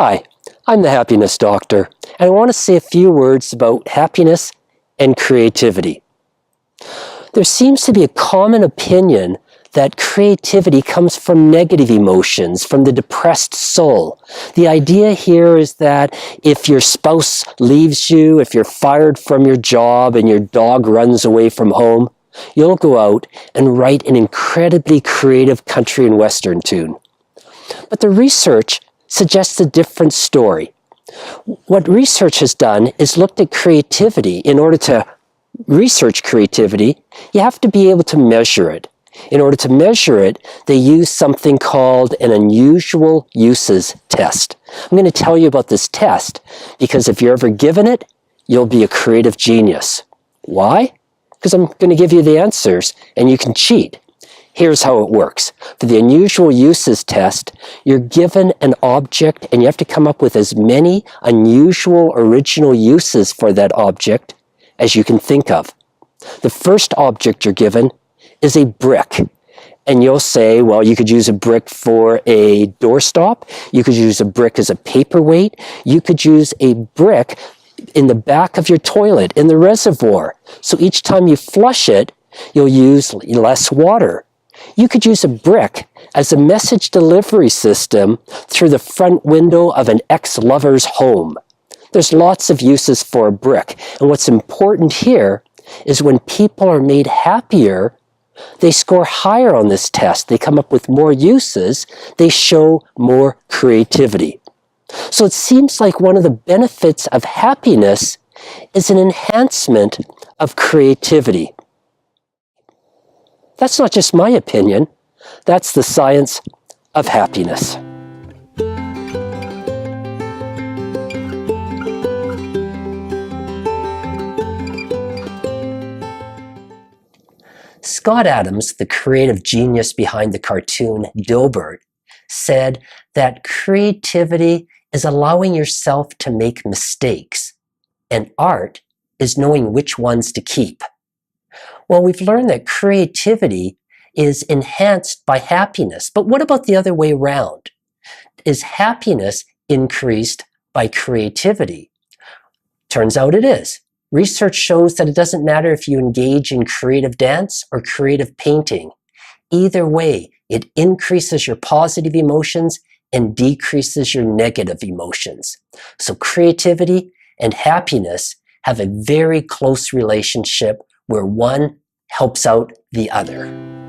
Hi, I'm the Happiness Doctor, and I want to say a few words about happiness and creativity. There seems to be a common opinion that creativity comes from negative emotions, from the depressed soul. The idea here is that if your spouse leaves you, if you're fired from your job and your dog runs away from home, you'll go out and write an incredibly creative country and western tune. But the research suggests a different story. What research has done is looked at creativity. In order to research creativity, you have to be able to measure it. In order to measure it, they use something called an unusual uses test. I'm going to tell you about this test because if you're ever given it, you'll be a creative genius. Why? Because I'm going to give you the answers and you can cheat. Here's how it works. For the unusual uses test, you're given an object and you have to come up with as many unusual original uses for that object as you can think of. The first object you're given is a brick. And you'll say, well, you could use a brick for a doorstop. You could use a brick as a paperweight. You could use a brick in the back of your toilet, in the reservoir. So each time you flush it, you'll use less water. You could use a brick as a message delivery system through the front window of an ex-lover's home. There's lots of uses for a brick. And what's important here is when people are made happier, they score higher on this test. They come up with more uses. They show more creativity. So it seems like one of the benefits of happiness is an enhancement of creativity. That's not just my opinion. That's the science of happiness. Scott Adams, the creative genius behind the cartoon Dilbert, said that creativity is allowing yourself to make mistakes, and art is knowing which ones to keep. Well, we've learned that creativity is enhanced by happiness, but what about the other way around? Is happiness increased by creativity? Turns out it is. Research shows that it doesn't matter if you engage in creative dance or creative painting. Either way, it increases your positive emotions and decreases your negative emotions. So creativity and happiness have a very close relationship where one helps out the other.